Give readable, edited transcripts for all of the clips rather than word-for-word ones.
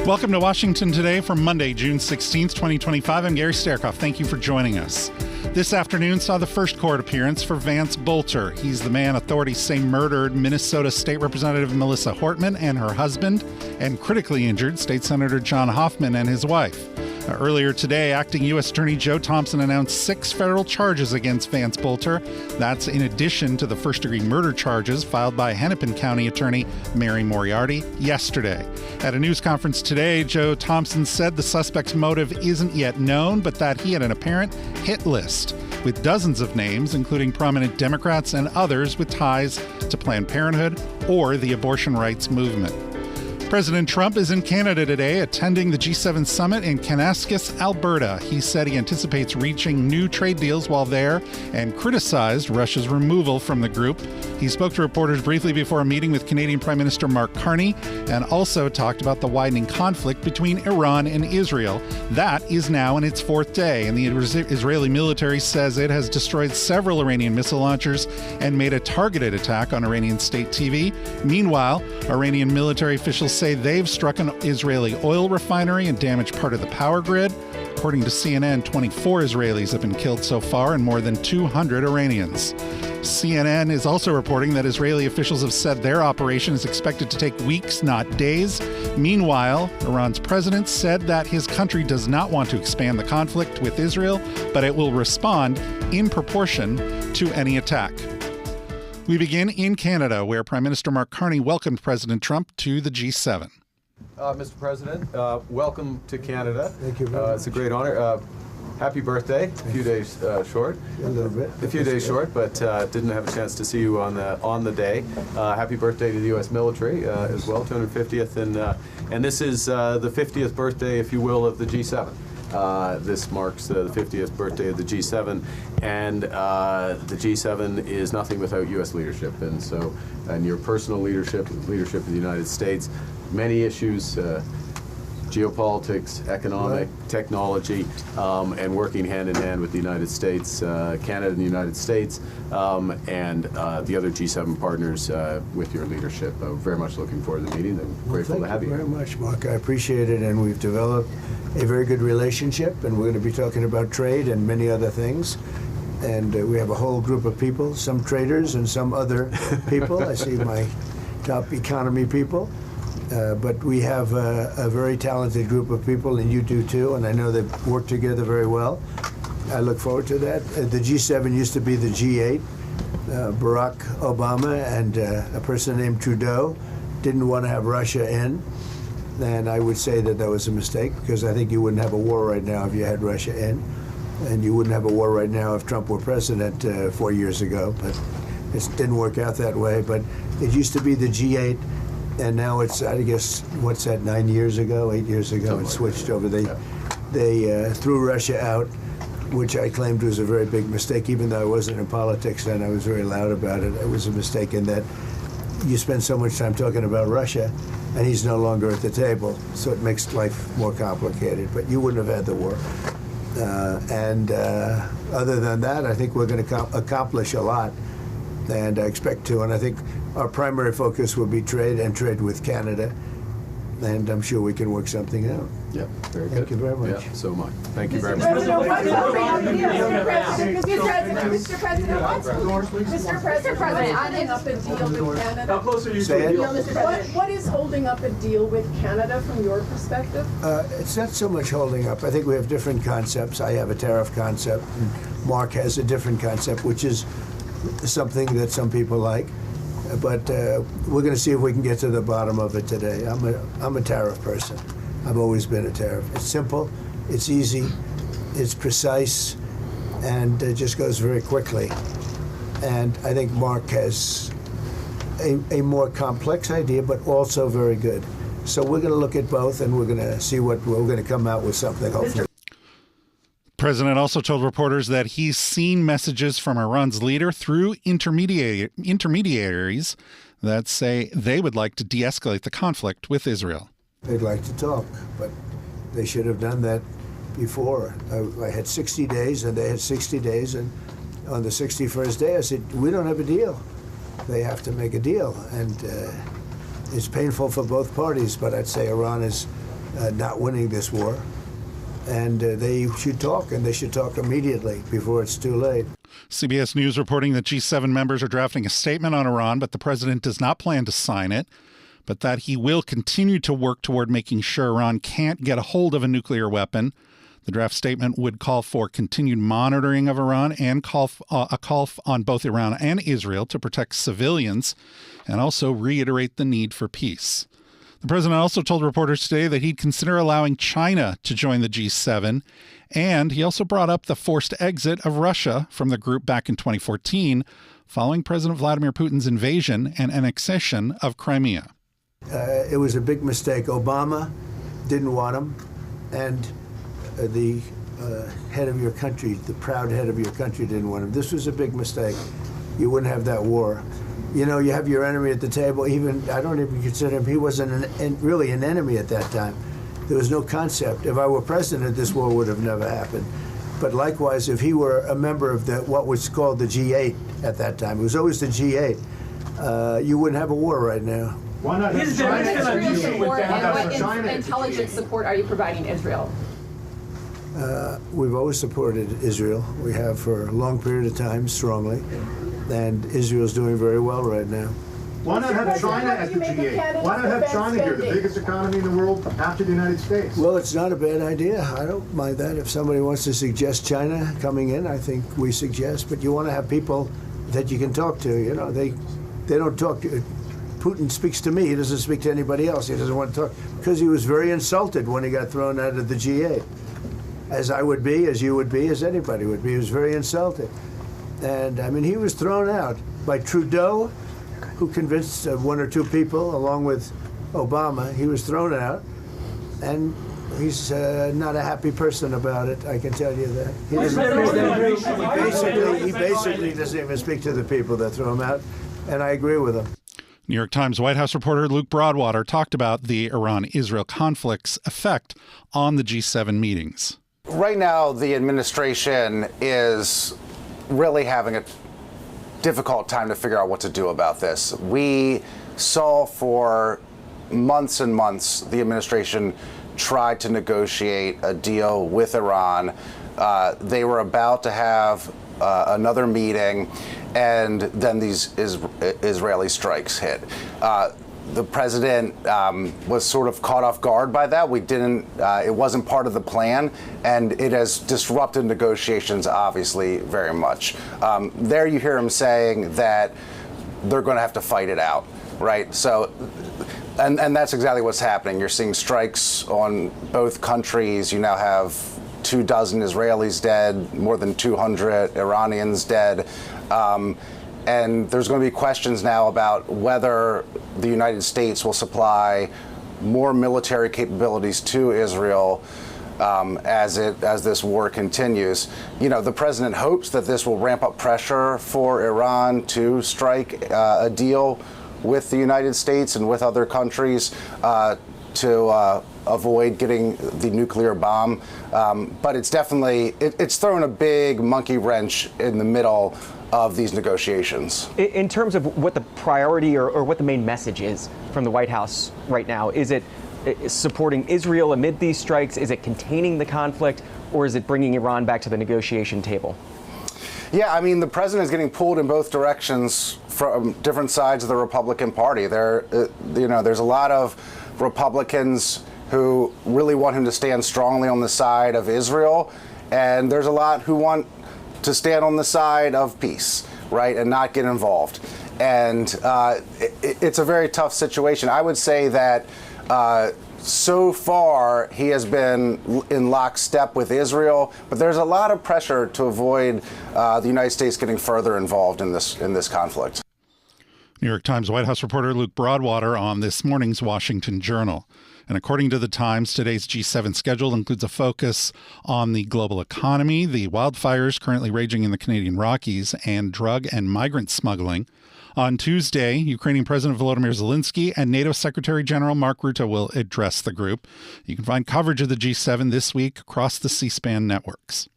Welcome to Washington Today for Monday, June 16th, 2025. I'm Gary Sterkoff. Thank you for joining us. This afternoon saw the first court appearance for Vance Boelter. He's the man authorities say murdered Minnesota State Representative Melissa Hortman and her husband, and critically injured State Senator John Hoffman and his wife. Earlier today, Acting U.S. Attorney Joe Thompson announced 6 federal charges against Vance Boelter. That's in addition to the first-degree murder charges filed by Hennepin County Attorney Mary Moriarty yesterday. At a news conference today, Joe Thompson said the suspect's motive isn't yet known, but that he had an apparent hit list with dozens of names, including prominent Democrats and others with ties to Planned Parenthood or the abortion rights movement. President Trump is in Canada today, attending the G7 summit in Kansas, Alberta. He said he anticipates reaching new trade deals while there and criticized Russia's removal from the group. He spoke to reporters briefly before a meeting with Canadian Prime Minister Mark Carney and also talked about the widening conflict between Iran and Israel. That is now in its 4th day, and the Israeli military says it has destroyed several Iranian missile launchers and made a targeted attack on Iranian state TV. Meanwhile, Iranian military officials say they've struck an Israeli oil refinery and damaged part of the power grid. According to CNN, 24 Israelis have been killed so far and more than 200 Iranians. CNN is also reporting that Israeli officials have said their operation is expected to take weeks, not days. Meanwhile, Iran's president said that his country does not want to expand the conflict with Israel, but it will respond in proportion to any attack. We begin in Canada, where Prime Minister Mark Carney welcomed President Trump to the G7. Mr. President, welcome to Canada. Thank you very much. It's a great honor. Happy birthday. A few days short. A little bit. A few days short, but didn't have a chance to see you on the day. Happy birthday to the U.S. military as well, 250th, and this is the 50th birthday, if you will, of the G7. This marks the 50th birthday of the G7, and the G7 is nothing without U.S. leadership, and your personal leadership of the United States, many issues, geopolitics, economic, technology, and working hand in hand with the United States, Canada and the United States, and the other G7 partners with your leadership. Very much looking forward to the meeting and grateful to have you. Thank you very much, Mark. I appreciate it, and we've developed a very good relationship, and we're going to be talking about trade and many other things. And we have a whole group of people, some traders and some other people. I see my top economy people. But we have a very talented group of people, and you do too, and I know they've worked together very well. I look forward to that. The G7 used to be the G8. Barack Obama and a person named Trudeau didn't want to have Russia in, and I would say that was a mistake, because I think you wouldn't have a war right now if you had Russia in, and you wouldn't have a war right now if Trump were president 4 years ago, but it didn't work out that way. But it used to be the G8. And now it's, I guess, what's that, 8 years ago, it switched over. They threw Russia out, which I claimed was a very big mistake. Even though I wasn't in politics then, I was very loud about it. It was a mistake in that you spend so much time talking about Russia, and he's no longer at the table. So it makes life more complicated. But you wouldn't have had the war. Other than that, I think we're going to accomplish a lot. And I expect to, and I think our primary focus will be trade and trade with Canada, and I'm sure we can work something out. Yeah, very good. Thank you very much. Yeah, so much. Thank you very much. Mr. President, holding up a deal with Canada. How close are you to a deal? What is holding up a deal with Canada from your perspective? It's not so much holding up. I think we have different concepts. I have a tariff concept, and Mark has a different concept, which is something that some people like. But we're going to see if we can get to the bottom of it today. I'm a tariff person. I've always been a tariff. It's simple, it's easy, it's precise, and it just goes very quickly. And I think Mark has a more complex idea, but also very good. So we're going to look at both, and we're going to see what we're going to come out with something, hopefully. The president also told reporters that he's seen messages from Iran's leader through intermediaries that say they would like to de-escalate the conflict with Israel. They'd like to talk, but they should have done that before. I had 60 days, and they had 60 days, and on the 61st day, I said, we don't have a deal. They have to make a deal, and it's painful for both parties, but I'd say Iran is not winning this war. And they should talk, and they should talk immediately before it's too late. CBS News reporting that G7 members are drafting a statement on Iran, but the president does not plan to sign it, but that he will continue to work toward making sure Iran can't get a hold of a nuclear weapon. The draft statement would call for continued monitoring of Iran and a call on both Iran and Israel to protect civilians, and also reiterate the need for peace. The president also told reporters today that he'd consider allowing China to join the G7, and he also brought up the forced exit of Russia from the group back in 2014, following President Vladimir Putin's invasion and annexation of Crimea. It was a big mistake. Obama didn't want him, and the head of your country, the proud head of your country, didn't want him. This was a big mistake. You wouldn't have that war. You know, you have your enemy at the table. Even I don't even consider him. He wasn't really an enemy at that time. There was no concept. If I were president, this war would have never happened. But likewise, if he were a member of what was called the G8 at that time, it was always the G8, you wouldn't have a war right now. Why not have Israel support, and what intelligence support are you providing Israel? We've always supported Israel. We have for a long period of time, strongly. And Israel's doing very well right now. Why not have China at the G8? Why not have China here, the biggest economy in the world after the United States? Well, it's not a bad idea. I don't mind that. If somebody wants to suggest China coming in, I think we suggest. But you want to have people that you can talk to. You know, they don't talk to. Putin speaks to me. He doesn't speak to anybody else. He doesn't want to talk because he was very insulted when he got thrown out of the G8. As I would be, as you would be, as anybody would be. He was very insulted. And, I mean, he was thrown out by Trudeau, who convinced one or two people, along with Obama. He was thrown out, and he's not a happy person about it, I can tell you that. He basically doesn't even speak to the people that threw him out, and I agree with him. New York Times White House reporter Luke Broadwater talked about the Iran-Israel conflict's effect on the G7 meetings. Right now, the administration is really having a difficult time to figure out what to do about this. We saw for months and months the administration tried to negotiate a deal with Iran. They were about to have another meeting, and then these Israeli strikes hit. The president was sort of caught off guard by that. It wasn't part of the plan, and it has disrupted negotiations, obviously, very much. There you hear him saying that they're going to have to fight it out, right? So, and that's exactly what's happening. You're seeing strikes on both countries. You now have 24 Israelis dead, more than 200 Iranians dead. And there's going to be questions now about whether the United States will supply more military capabilities to Israel as this war continues. You know, the president hopes that this will ramp up pressure for Iran to strike a deal with the United States and with other countries to avoid getting the nuclear bomb. But it's definitely, it's thrown a big monkey wrench in the middle of these negotiations. In terms of what the priority or what the main message is from the White House right now, is it supporting Israel amid these strikes? Is it containing the conflict? Or is it bringing Iran back to the negotiation table? Yeah, I mean, the president is getting pulled in both directions from different sides of the Republican Party. There's a lot of Republicans who really want him to stand strongly on the side of Israel, and there's a lot who want to stand on the side of peace, right, and not get involved. And it's a very tough situation. I would say that so far he has been in lockstep with Israel, but there's a lot of pressure to avoid the United States getting further involved in this conflict. New York Times White House reporter Luke Broadwater on this morning's Washington Journal. And according to the Times, today's G7 schedule includes a focus on the global economy, the wildfires currently raging in the Canadian Rockies, and drug and migrant smuggling. On Tuesday, Ukrainian President Volodymyr Zelensky and NATO Secretary General Mark Rutte will address the group. You can find coverage of the G7 this week across the C-SPAN networks.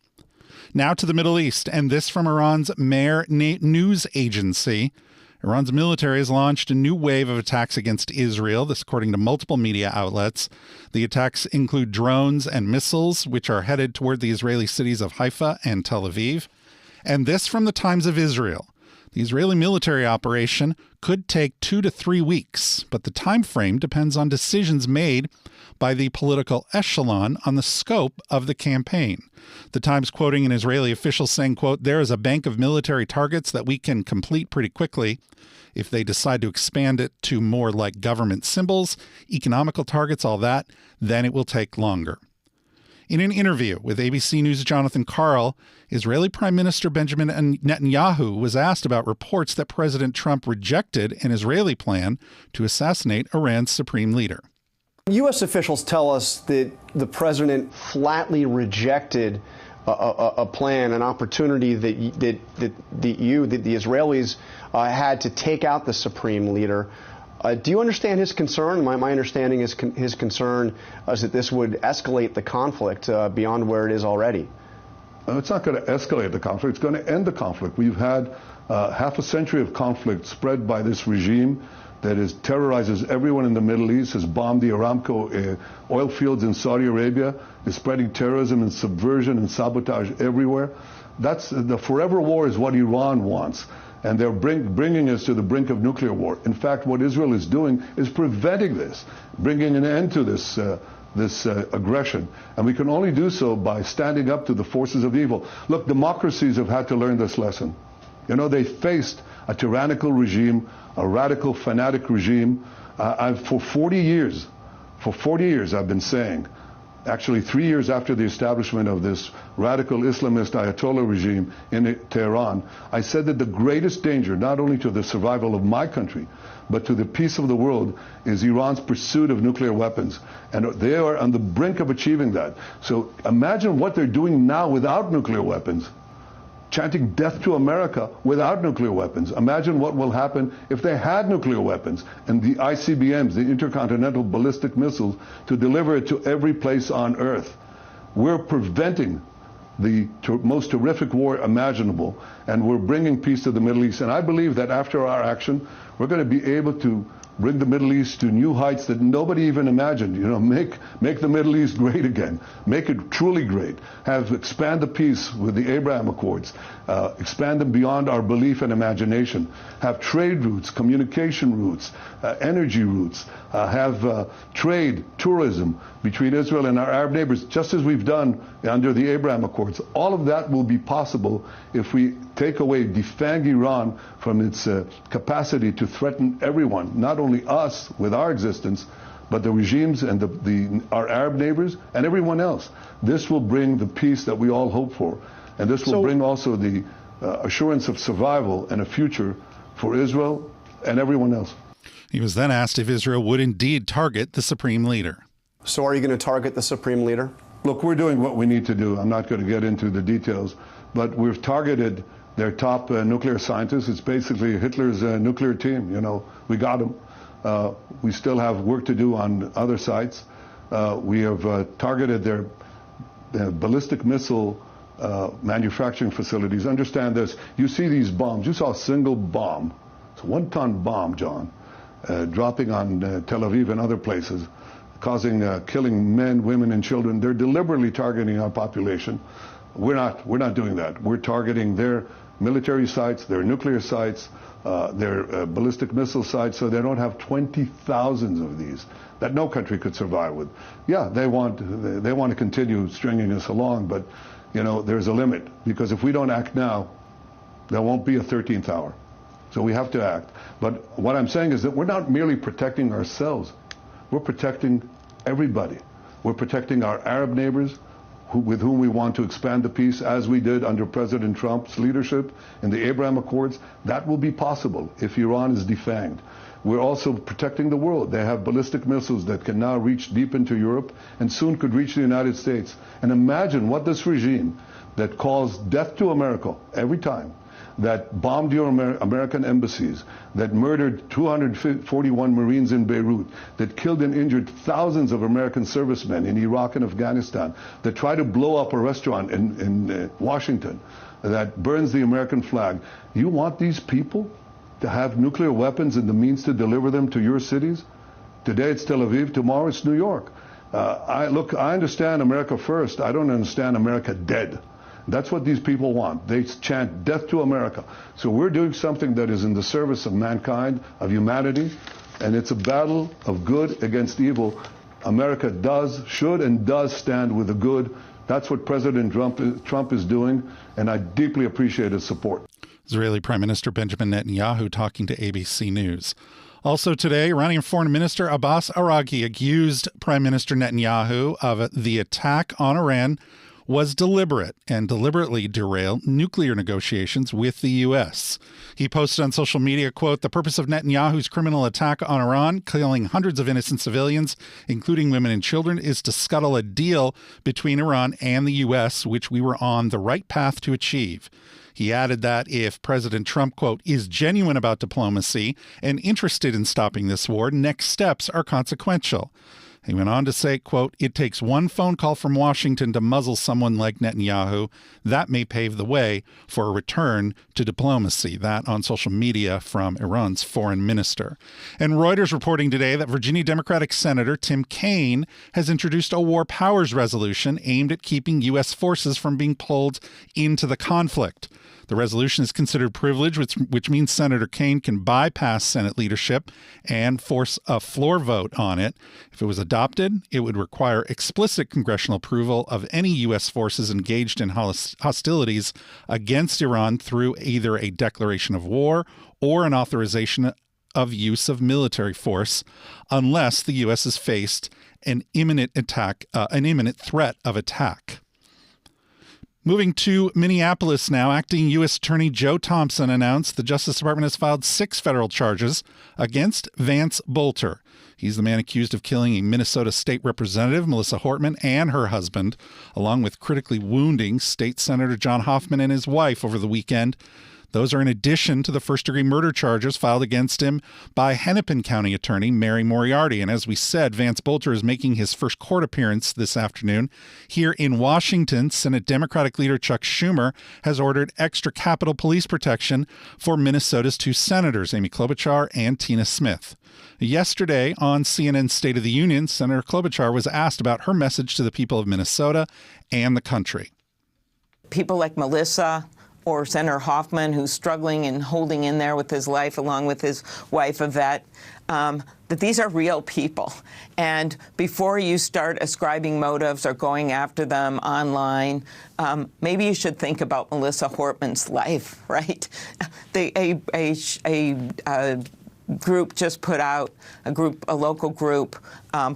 Now to the Middle East, and this from Iran's Mehr news agency. Iran's military has launched a new wave of attacks against Israel, this according to multiple media outlets. The attacks include drones and missiles, which are headed toward the Israeli cities of Haifa and Tel Aviv. And this from the Times of Israel. The Israeli military operation could take 2 to 3 weeks, but the time frame depends on decisions made by the political echelon on the scope of the campaign. The Times quoting an Israeli official saying, quote, "There is a bank of military targets that we can complete pretty quickly. If they decide to expand it to more like government symbols, economical targets, all that, then it will take longer." In an interview with ABC News' Jonathan Karl, Israeli Prime Minister Benjamin Netanyahu was asked about reports that President Trump rejected an Israeli plan to assassinate Iran's supreme leader. U.S. officials tell us that the president flatly rejected a plan, an opportunity that the Israelis had to take out the supreme leader. Do you understand his concern? My understanding is his concern is that this would escalate the conflict beyond where it is already. It's not going to escalate the conflict. It's going to end the conflict. We've had half a century of conflict spread by this regime that terrorizes everyone in the Middle East, has bombed the Aramco oil fields in Saudi Arabia, is spreading terrorism and subversion and sabotage everywhere. That's the forever war is what Iran wants. And they're bringing us to the brink of nuclear war. In fact, what Israel is doing is preventing this, bringing an end to this aggression. And we can only do so by standing up to the forces of evil. Look, democracies have had to learn this lesson. You know, they faced a tyrannical regime, a radical, fanatic regime. For 40 years, I've been saying, actually 3 years after the establishment of this radical Islamist Ayatollah regime in Tehran, I said that the greatest danger, not only to the survival of my country, but to the peace of the world, is Iran's pursuit of nuclear weapons. And they are on the brink of achieving that. So imagine what they're doing now without nuclear weapons. Chanting death to America without nuclear weapons. Imagine what will happen if they had nuclear weapons and the ICBMs, the intercontinental ballistic missiles, to deliver it to every place on Earth. We're preventing the most terrific war imaginable, and we're bringing peace to the Middle East. And I believe that after our action, we're going to be able to bring the Middle East to new heights that nobody even imagined. You know, make the Middle East great again. Make it truly great. Expand the peace with the Abraham Accords. Expand them beyond our belief and imagination. Have trade routes, communication routes, energy routes. Have trade, tourism between Israel and our Arab neighbors, just as we've done under the Abraham Accords. All of that will be possible if we take away, defang Iran from its capacity to threaten everyone, not only us with our existence, but the regimes and our Arab neighbors and everyone else. This will bring the peace that we all hope for. And this will bring also the assurance of survival and a future for Israel and everyone else. He was then asked if Israel would indeed target the supreme leader. So are you going to target the supreme leader? Look, we're doing what we need to do. I'm not going to get into the details, but we've targeted their top nuclear scientists. It's basically Hitler's nuclear team. You know, we got them. We still have work to do on other sites. We have targeted their ballistic missile manufacturing facilities. Understand this. You see these bombs. You saw a single bomb. It's a 1-ton bomb, John, dropping on Tel Aviv and other places, causing killing men, women, and children. They're deliberately targeting our population. We're not doing that. We're targeting their military sites, their nuclear sites, their ballistic missile sites, so they don't have 20,000 of these that no country could survive with. Yeah, they want to continue stringing us along, but you know, there's a limit, because if we don't act now, there won't be a 13th hour. So we have to act. But what I'm saying is that we're not merely protecting ourselves. We're protecting everybody. We're protecting our Arab neighbors, with whom we want to expand the peace, as we did under President Trump's leadership in the Abraham Accords. That will be possible if Iran is defanged. We're also protecting the world. They have ballistic missiles that can now reach deep into Europe and soon could reach the United States. And imagine what this regime that calls death to America every time, that bombed your American embassies, that murdered 241 Marines in Beirut, that killed and injured thousands of American servicemen in Iraq and Afghanistan, that tried to blow up a restaurant in Washington, that burns the American flag. You want these people to have nuclear weapons and the means to deliver them to your cities? Today it's Tel Aviv, tomorrow it's New York. I understand America first. I don't understand America dead. That's what these people want. They chant death to America. So we're doing something that is in the service of mankind, of humanity, and it's a battle of good against evil. America should and does stand with the good. That's what President Trump is doing, and I deeply appreciate his support. Israeli Prime Minister Benjamin Netanyahu talking to ABC News. Also today, Iranian Foreign Minister Abbas Araghi accused Prime Minister Netanyahu of the attack on Iran was deliberate and deliberately derail nuclear negotiations with the U.S. He posted on social media, quote, "The purpose of Netanyahu's criminal attack on Iran, killing hundreds of innocent civilians, including women and children, is to scuttle a deal between Iran and the U.S., which we were on the right path to achieve." He added that if President Trump, quote, "is genuine about diplomacy and interested in stopping this war, next steps are consequential." He went on to say, quote, "It takes one phone call from Washington to muzzle someone like Netanyahu. That may pave the way for a return to diplomacy." That on social media from Iran's foreign minister. And Reuters reporting today that Virginia Democratic Senator Tim Kaine has introduced a war powers resolution aimed at keeping U.S. forces from being pulled into the conflict. The resolution is considered privileged, which means Senator Kaine can bypass Senate leadership and force a floor vote on it. If it was adopted, it would require explicit congressional approval of any U.S. forces engaged in hostilities against Iran through either a declaration of war or an authorization of use of military force, unless the U.S. is faced an imminent threat of attack. Moving to Minneapolis now, acting U.S. Attorney Joe Thompson announced the Justice Department has filed 6 federal charges against Vance Boelter. He's the man accused of killing a Minnesota state representative, Melissa Hortman, and her husband, along with critically wounding State Senator John Hoffman and his wife over the weekend. Those are in addition to the first-degree murder charges filed against him by Hennepin County Attorney Mary Moriarty. And as we said, Vance Boelter is making his first court appearance this afternoon. Here in Washington, Senate Democratic leader Chuck Schumer has ordered extra Capitol Police protection for Minnesota's 2 senators, Amy Klobuchar and Tina Smith. Yesterday on CNN's State of the Union, Senator Klobuchar was asked about her message to the people of Minnesota and the country. People like Melissa or Senator Hoffman, who's struggling and holding in there with his life along with his wife, Yvette, that these are real people. And before you start ascribing motives or going after them online, maybe you should think about Melissa Hortman's life, right? A group just put out, a local group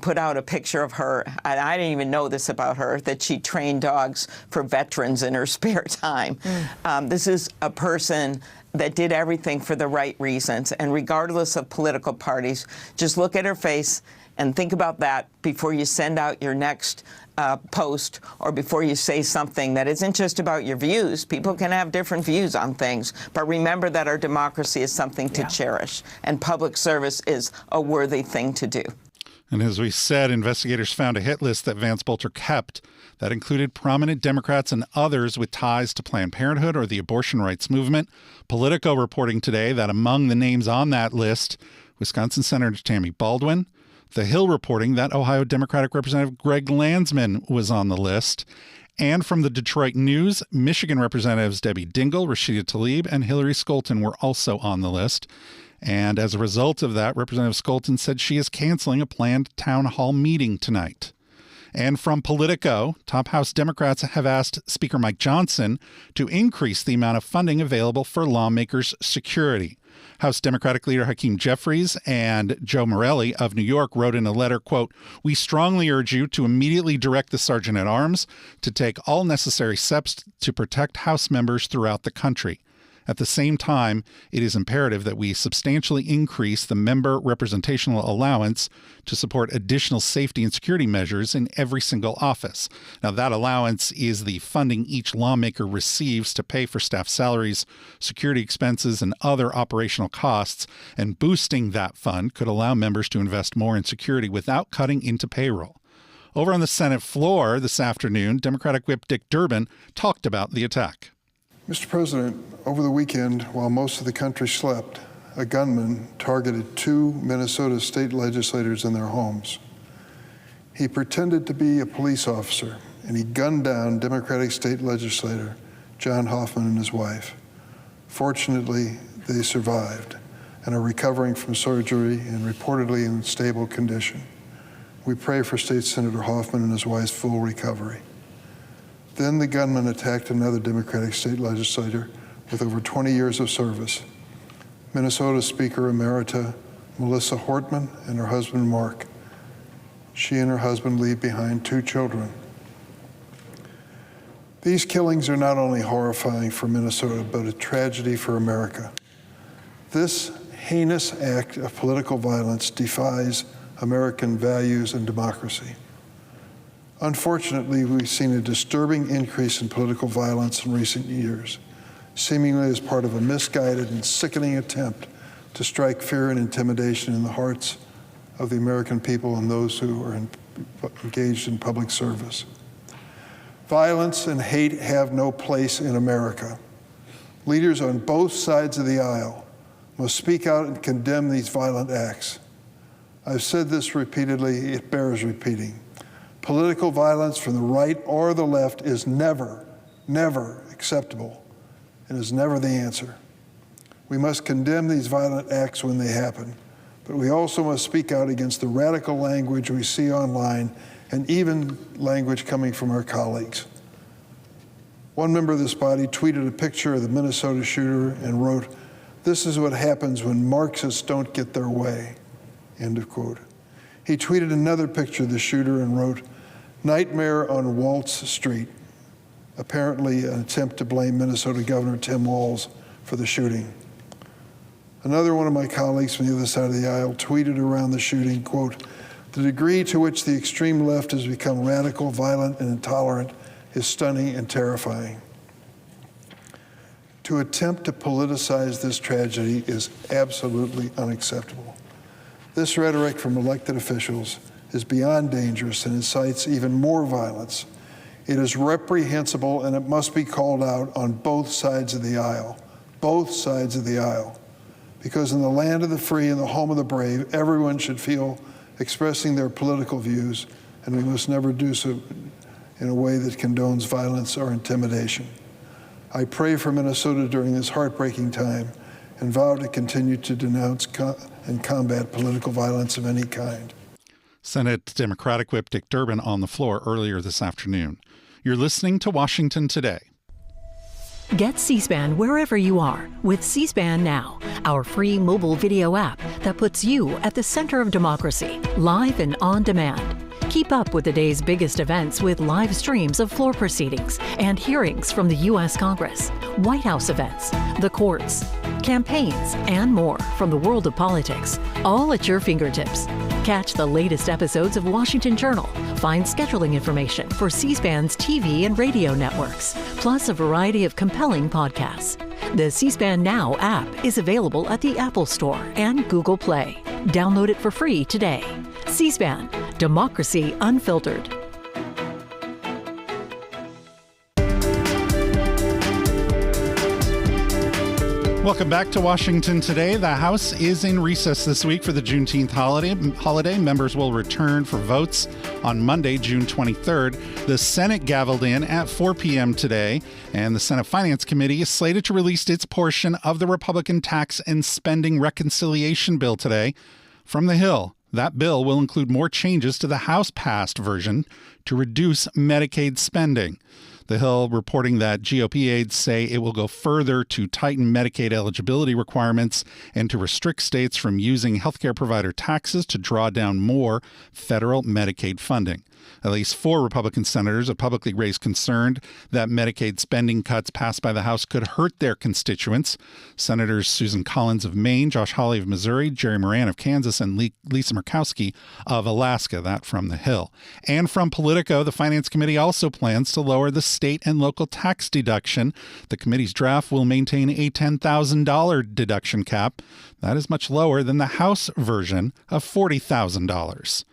put out a picture of her, and I didn't even know this about her, that she trained dogs for veterans in her spare time. This is a person that did everything for the right reasons, and regardless of political parties, just look at her face and think about that before you send out your next post or before you say something that isn't just about your views. People can have different views on things, but remember that our democracy is something to cherish, and public service is a worthy thing to do. And as we said, investigators found a hit list that Vance Boelter kept that included prominent Democrats and others with ties to Planned Parenthood or the abortion rights movement. Politico reporting today that among the names on that list, Wisconsin Senator Tammy Baldwin. The Hill reporting that Ohio Democratic Representative Greg Landsman was on the list. And from the Detroit News, Michigan Representatives Debbie Dingell, Rashida Tlaib, and Hillary Scholten were also on the list. And as a result of that, Representative Scholten said she is canceling a planned town hall meeting tonight. And from Politico, top House Democrats have asked Speaker Mike Johnson to increase the amount of funding available for lawmakers' security. House Democratic leader Hakeem Jeffries and Joe Morelli of New York wrote in a letter, quote, "We strongly urge you to immediately direct the Sergeant at Arms to take all necessary steps to protect House members throughout the country. At the same time, it is imperative that we substantially increase the member representational allowance to support additional safety and security measures in every single office." Now, that allowance is the funding each lawmaker receives to pay for staff salaries, security expenses, and other operational costs, and boosting that fund could allow members to invest more in security without cutting into payroll. Over on the Senate floor this afternoon, Democratic Whip Dick Durbin talked about the attack. Mr. President, over the weekend, while most of the country slept, a gunman targeted 2 Minnesota state legislators in their homes. He pretended to be a police officer, and he gunned down Democratic state legislator John Hoffman and his wife. Fortunately, they survived and are recovering from surgery and reportedly in stable condition. We pray for State Senator Hoffman and his wife's full recovery. Then the gunman attacked another Democratic state legislator with over 20 years of service, Minnesota Speaker Emerita Melissa Hortman and her husband Mark. She and her husband leave behind 2 children. These killings are not only horrifying for Minnesota, but a tragedy for America. This heinous act of political violence defies American values and democracy. Unfortunately, we've seen a disturbing increase in political violence in recent years, seemingly as part of a misguided and sickening attempt to strike fear and intimidation in the hearts of the American people and those who are engaged in public service. Violence and hate have no place in America. Leaders on both sides of the aisle must speak out and condemn these violent acts. I've said this repeatedly, it bears repeating. Political violence from the right or the left is never, never acceptable and is never the answer. We must condemn these violent acts when they happen, but we also must speak out against the radical language we see online and even language coming from our colleagues. One member of this body tweeted a picture of the Minnesota shooter and wrote, "This is what happens when Marxists don't get their way," end of quote. He tweeted another picture of the shooter and wrote, "Nightmare on Waltz Street," apparently an attempt to blame Minnesota Governor Tim Walz for the shooting. Another one of my colleagues from the other side of the aisle tweeted around the shooting, quote, "The degree to which the extreme left has become radical, violent, and intolerant is stunning and terrifying." To attempt to politicize this tragedy is absolutely unacceptable. This rhetoric from elected officials is beyond dangerous and incites even more violence. It is reprehensible and it must be called out on both sides of the aisle, because in the land of the free and the home of the brave, everyone should feel expressing their political views, and we must never do so in a way that condones violence or intimidation. I pray for Minnesota during this heartbreaking time and vow to continue to denounce and combat political violence of any kind. Senate Democratic Whip Dick Durbin on the floor earlier this afternoon. You're listening to Washington Today. Get C-SPAN wherever you are with C-SPAN Now, our free mobile video app that puts you at the center of democracy, live and on demand. Keep up with the day's biggest events with live streams of floor proceedings and hearings from the U.S. Congress, White House events, the courts, campaigns, and more from the world of politics, all at your fingertips. Catch the latest episodes of Washington Journal. Find scheduling information for C-SPAN's TV and radio networks, plus a variety of compelling podcasts. The C-SPAN Now app is available at the Apple Store and Google Play. Download it for free today. C-SPAN, Democracy Unfiltered. Welcome back to Washington Today. The House is in recess this week for the Juneteenth holiday. Members will return for votes on Monday, June 23rd. The Senate gavelled in at 4 p.m. today, and the Senate Finance Committee is slated to release its portion of the Republican tax and spending reconciliation bill today. From the Hill, that bill will include more changes to the House-passed version to reduce Medicaid spending. The Hill reporting that GOP aides say it will go further to tighten Medicaid eligibility requirements and to restrict states from using healthcare provider taxes to draw down more federal Medicaid funding. At least 4 Republican senators have publicly raised concern that Medicaid spending cuts passed by the House could hurt their constituents. Senators Susan Collins of Maine, Josh Hawley of Missouri, Jerry Moran of Kansas, and Lisa Murkowski of Alaska. That from the Hill. And from Politico, the Finance Committee also plans to lower the state and local tax deduction. The committee's draft will maintain a $10,000 deduction cap. That is much lower than the House version of $40,000.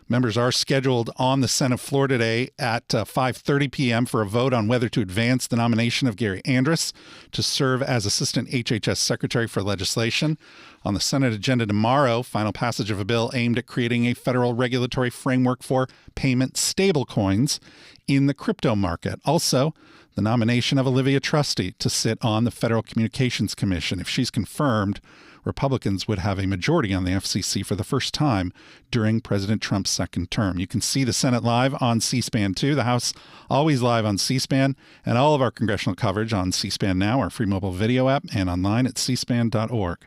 Members are scheduled on the Senate floor today at 5:30 p.m. for a vote on whether to advance the nomination of Gary Andrus to serve as Assistant HHS Secretary for Legislation. On the Senate agenda tomorrow, final passage of a bill aimed at creating a federal regulatory framework for payment stablecoins in the crypto market. Also, the nomination of Olivia Trusty to sit on the Federal Communications Commission. If she's confirmed, Republicans would have a majority on the FCC for the first time during President Trump's second term. You can see the Senate live on C-SPAN 2, the House always live on C-SPAN, and all of our congressional coverage on C-SPAN Now, our free mobile video app, and online at cspan.org.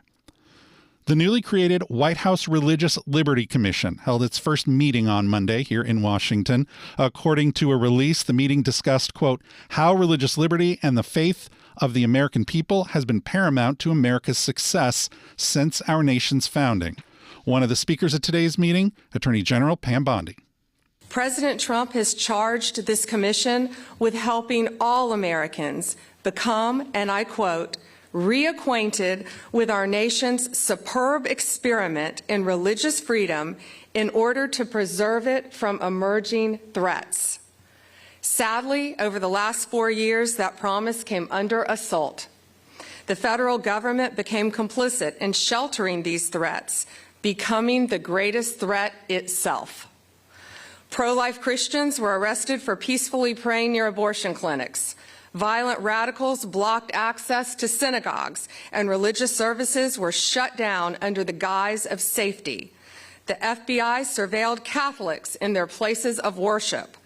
The newly created White House Religious Liberty Commission held its first meeting on Monday here in Washington. According to a release, the meeting discussed, quote, how religious liberty and the faith of the American people has been paramount to America's success since our nation's founding. One of the speakers at today's meeting, Attorney General Pam Bondi. President Trump has charged this commission with helping all Americans become, and I quote, reacquainted with our nation's superb experiment in religious freedom in order to preserve it from emerging threats. Sadly, over the last 4 years, that promise came under assault. The federal government became complicit in sheltering these threats, becoming the greatest threat itself. Pro-life Christians were arrested for peacefully praying near abortion clinics. Violent radicals blocked access to synagogues, and religious services were shut down under the guise of safety. The FBI surveilled Catholics in their places of worship.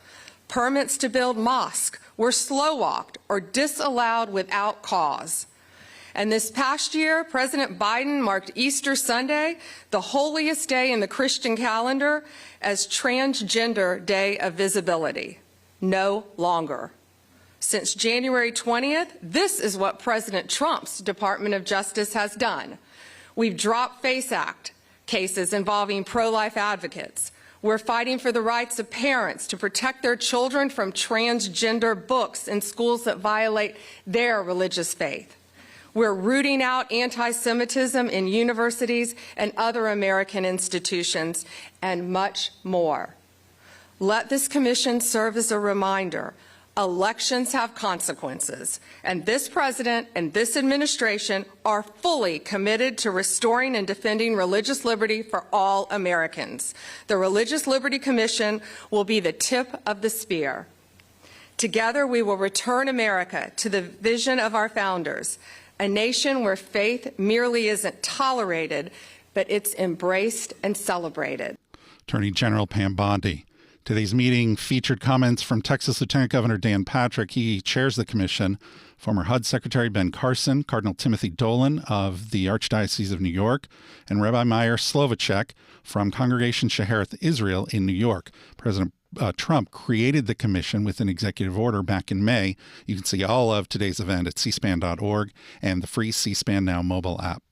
Permits to build mosques were slow-walked or disallowed without cause. And this past year, President Biden marked Easter Sunday, the holiest day in the Christian calendar, as Transgender Day of Visibility. No longer. Since January 20th, this is what President Trump's Department of Justice has done. We've dropped FACE Act cases involving pro-life advocates. We're fighting for the rights of parents to protect their children from transgender books in schools that violate their religious faith. We're rooting out anti-Semitism in universities and other American institutions, and much more. Let this commission serve as a reminder. Elections have consequences, and this president and this administration are fully committed to restoring and defending religious liberty for all Americans. The Religious Liberty Commission will be the tip of the spear. Together, we will return America to the vision of our founders, a nation where faith merely isn't tolerated, but it's embraced and celebrated. Attorney General Pam Bondi. Today's meeting featured comments from Texas Lieutenant Governor Dan Patrick. He chairs the commission. Former HUD Secretary Ben Carson, Cardinal Timothy Dolan of the Archdiocese of New York, and Rabbi Meir Slovacek from Congregation Shehereth Israel in New York. President Trump created the commission with an executive order back in May. You can see all of today's event at cspan.org and the free C-SPAN Now mobile app.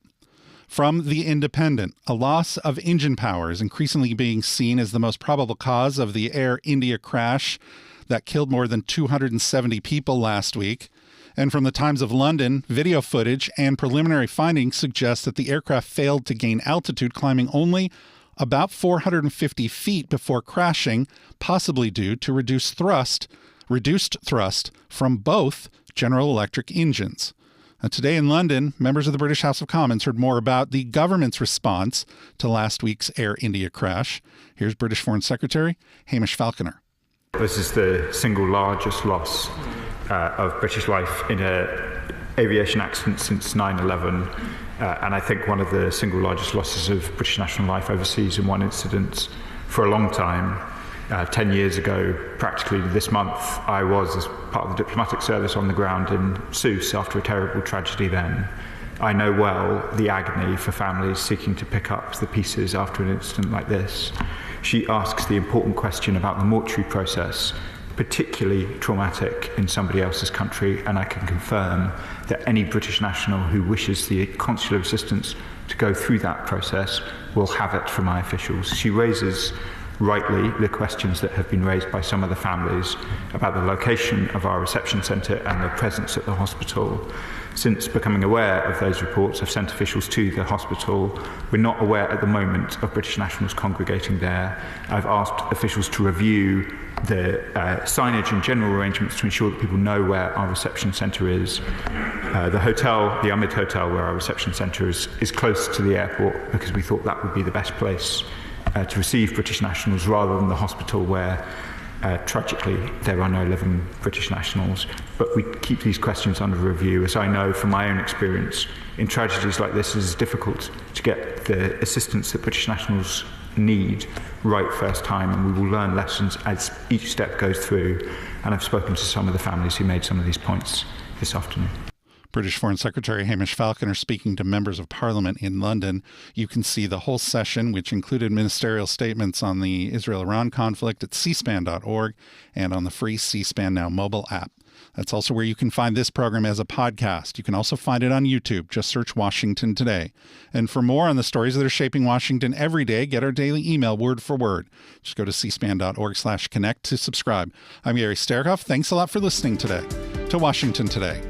From The Independent, a loss of engine power is increasingly being seen as the most probable cause of the Air India crash that killed more than 270 people last week. And from the Times of London, video footage and preliminary findings suggest that the aircraft failed to gain altitude, climbing only about 450 feet before crashing, possibly due to reduced thrust from both General Electric engines. Today in London, members of the British House of Commons heard more about the government's response to last week's Air India crash. Here's British Foreign Secretary Hamish Falconer. This is the single largest loss of British life in an aviation accident since 9/11, and I think one of the single largest losses of British national life overseas in one incident for a long time. 10 years ago, practically this month, I was, as part of the diplomatic service, on the ground in Sousse after a terrible tragedy then. I know well the agony for families seeking to pick up the pieces after an incident like this. She asks the important question about the mortuary process, particularly traumatic in somebody else's country, and I can confirm that any British national who wishes the consular assistance to go through that process will have it from my officials. She raises rightly the questions that have been raised by some of the families about the location of our reception centre and the presence at the hospital. Since becoming aware of those reports, I've sent officials to the hospital. We're not aware at the moment of British nationals congregating there. I've asked officials to review the signage and general arrangements to ensure that people know where our reception centre is. The hotel, the Ahmed Hotel, where our reception centre is close to the airport because we thought that would be the best place to receive British nationals rather than the hospital where tragically there are no living British nationals. But we keep these questions under review. As I know from my own experience, in tragedies like this, it is difficult to get the assistance that British nationals need right first time, and we will learn lessons as each step goes through. And I've spoken to some of the families who made some of these points this afternoon. British Foreign Secretary Hamish Falconer speaking to members of Parliament in London. You can see the whole session, which included ministerial statements on the Israel-Iran conflict, at cspan.org and on the free C-SPAN Now mobile app. That's also where you can find this program as a podcast. You can also find it on YouTube. Just search Washington Today. And for more on the stories that are shaping Washington every day, get our daily email word for word. Just go to cspan.org/connect to subscribe. I'm Gary Sterkoff. Thanks a lot for listening today to Washington Today.